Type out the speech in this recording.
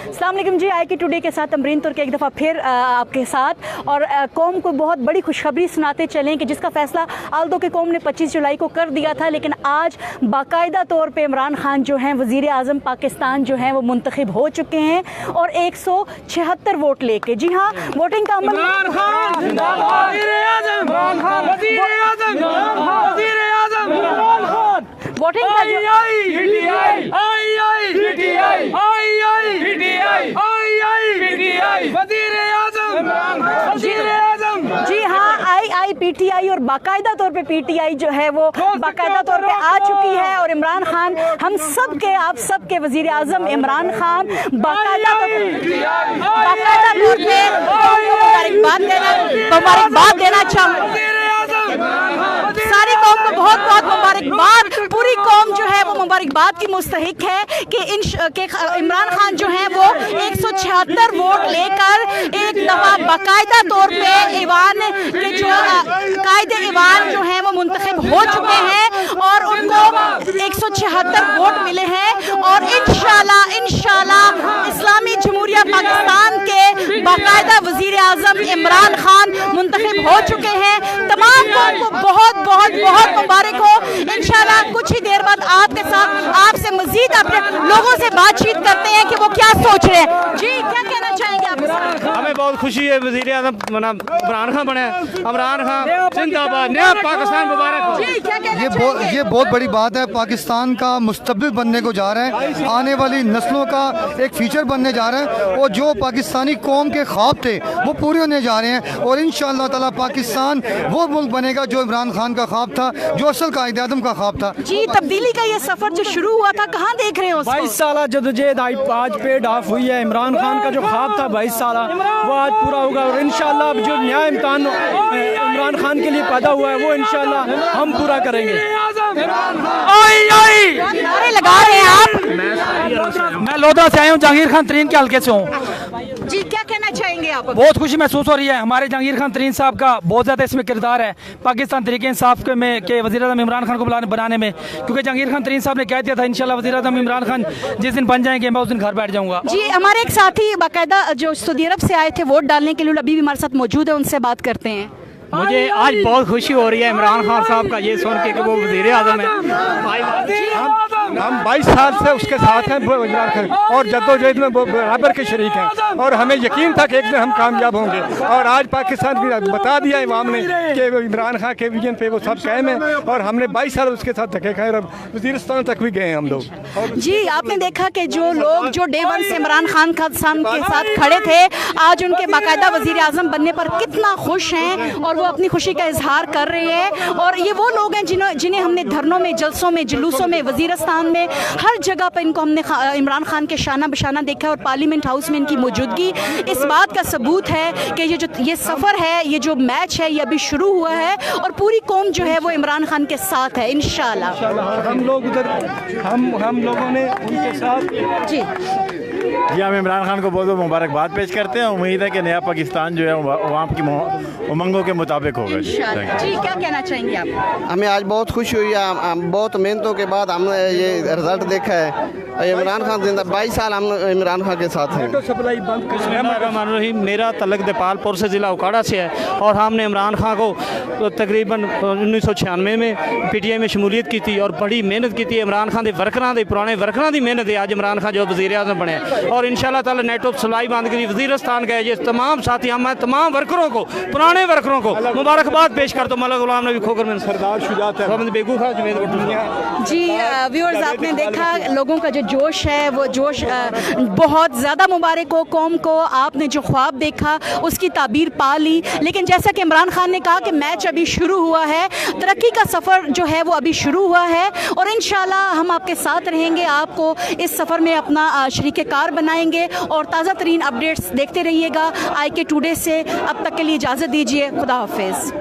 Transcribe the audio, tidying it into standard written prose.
अस्सलाम वालेकुम जी, आई के टुडे के साथ अमरीन तुर्क एक दफ़ा फिर आपके साथ और कौम को बहुत बड़ी खुशखबरी सुनाते चलें कि जिसका फ़ैसला आल्दो के कौम ने 25 जुलाई को कर दिया था, लेकिन आज बाकायदा तौर पे इमरान खान जो हैं वज़ीर आज़म पाकिस्तान जो हैं वो मुंतखब हो चुके हैं और 176 वोट लेके। जी हाँ, वोटिंग का अमल वोटिंग का जी हाँ, PTI और बाकायदा तौर पे PTI जो है वो बाकायदा तौर पे आ चुकी है और इमरान खान हम सब के आप सब के वजीर आजम इमरान खान बाकायदा तौर पे मुबारकबाद देना चाहूँगा। सारी कौम को बहुत बहुत मुबारकबाद। पूरी कौम जो है वो मुबारकबाद की मुस्तहिक है कि इमरान खान जो है वो 176 वोट लेकर एक दफा बाकायदा तौर पे ईवान के जो कायदे ईवान जो है वो मुंतखब हो चुके हैं और उनको 176 वोट मिले हैं और इंशाल्लाह इस्लामी जमहूरिया पाकिस्तान के बाकायदा वजीर आजम इमरान खान मुंतखब हो चुके हैं। तमाम कौम को बहुत बहुत बहुत मुबारक हो। इंशाल्लाह कुछ ही देर बाद आपके साथ आपसे मजीद अपने लोगों से बातचीत करते हैं कि वो क्या सोच रहे हैं। जी, क्या कहना चाहेंगे आप? हमें बहुत खुशी है, वज़ीर आज़म इमरान खान बने। इमरान खान जिंदाबाद, नया पाकिस्तान मुबारक हो। जी, क्या कहना चाहेंगे? ये बहुत बड़ी बात है। पाकिस्तान का मुस्तक़बिल बनने को जा रहा है, आने वाली नस्लों का एक फीचर बनने जा रहा है और जो पाकिस्तानी कौम के ख्वाब थे वो पूरे होने जा रहे हैं और इंशाअल्लाह ताला पाकिस्तान वो मुल्क बनेगा जो इमरान खान का ख्वाब था, जो असल कायदे आज़म का ख्वाब था। जी, तब्दीली का ये सफर जो शुरू हुआ था कहाँ देख रहे हो? 22 साल जदोजहद आज पेड ऑफ हुई है। इमरान खान का जो ख्वाब था 22 साल वो आज पूरा होगा और इंशाल्लाह जो नया इम्तिहान इमरान खान के लिए पैदा हुआ है वो इंशाल्लाह हम पूरा करेंगे। नारे लगा रहे हैं आप? मैं लोधा से आया हूँ, जहांगीर खान तरीन के हल्के से हूँ। जी, क्या कहना चाहेंगे आप? बहुत खुशी महसूस हो रही है। हमारे जहांगीर खान तरीन साहब का बहुत ज़्यादा इसमें किरदार है पाकिस्तान तरीके इंसाफ के वज़ीर आज़म इमरान खान को बनाने में, क्योंकि जहांगीर खान तरीन साहब ने कह दिया था इंशाल्लाह वज़ीर आज़म इमरान खान जिस दिन बन जाएंगे मैं उस दिन घर बैठ जाऊँगा। जी, हमारे एक साथी बाकायदा जो सऊदी अरब से आए थे वोट डालने के लिए, अभी भी हमारे साथ मौजूद है, उनसे बात करते हैं। मुझे आज बहुत खुशी हो रही है इमरान खान साहब का ये सुन के कि वो वज़ीर आज़म है। हम 22 साल से उसके साथ हैं इमरान खान और जद्दोजहद में वो बराबर के शरीक हैं और हमें यकीन था कि एक दिन हम कामयाब होंगे और आज पाकिस्तान भी बता दिया इमाम ने कि इमरान खान के विजन पे वो सब कायम है और हमने 22 साल उसके साथ धक्के खाए और वज़ीरिस्तान तक भी गए हम लोग। जी, आपने देखा कि जो लोग जो डे वन से इमरान खान के साथ खड़े थे आज उनके बाकायदा वज़ीर आज़म बनने पर कितना खुश हैं और वो अपनी खुशी का इजहार कर रहे हैं और ये वो लोग हैं जिन्हें हमने धरनों में, जलसों में, जुलूसों में, वज़ीरिस्तान में, हर जगह पर इनको हमने इमरान खान के शाना बशाना देखा और पार्लियामेंट हाउस में इनकी मौजूदगी इस बात का सबूत है कि ये सफ़र है, ये जो मैच है ये अभी शुरू हुआ है और पूरी कौम जो है वो इमरान खान के साथ है इंशाल्लाह। हम लोग उधर हम लोगों ने उनके साथ जी हम इमरान खान को बहुत बहुत मुबारकबाद पेश करते हैं। उम्मीद है कि नया पाकिस्तान जो है वहाँ की उमंगों के मुताबिक होगा। जी, क्या कहना चाहेंगे आप? हमें आज बहुत खुशी हुई है, बहुत मेहनतों के बाद हमने ये रिजल्ट देखा है। इमरान खान जिंदा 22 साल हम इमरान खान के साथ हैं। मेरा तलक देपालपुर से ज़िला उकाड़ा से है और हमने इमरान खान को तकरीबन 1996 में PTI में शमूलियत की थी और बड़ी मेहनत की थी। इमरान खान के वर्करां दे पुराने वर्करां की मेहनत है आज इमरान खान जो वज़ीर आज़म बने और इंशाल्लाह ताला नेटो सलाई बांधगिरी वज़ीरिस्तान गए। ये तमाम साथी हम तमाम वर्करों को, पुराने वर्करों को मुबारकबाद पेश कर दो। मलक गुलाम नबी खोकर में सरदार शुजात है बेगू खा जी। व्यूअर्स, आपने देखा लोगों का जो जोश है वो जोश बहुत ज़्यादा मुबारक हो कौम को। आपने जो ख्वाब देखा उसकी ताबीर पा ली, लेकिन जैसा कि इमरान खान ने कहा कि मैच अभी शुरू हुआ है, तरक्की का सफ़र जो है वो अभी शुरू हुआ है और इंशाल्लाह हम आपके साथ रहेंगे, आपको इस सफ़र में अपना शरीके कार बनाएंगे और ताज़ा तरीन अपडेट्स देखते रहिएगा IK टुडे से। अब तक के लिए इजाज़त दीजिए, खुदा हाफिज़।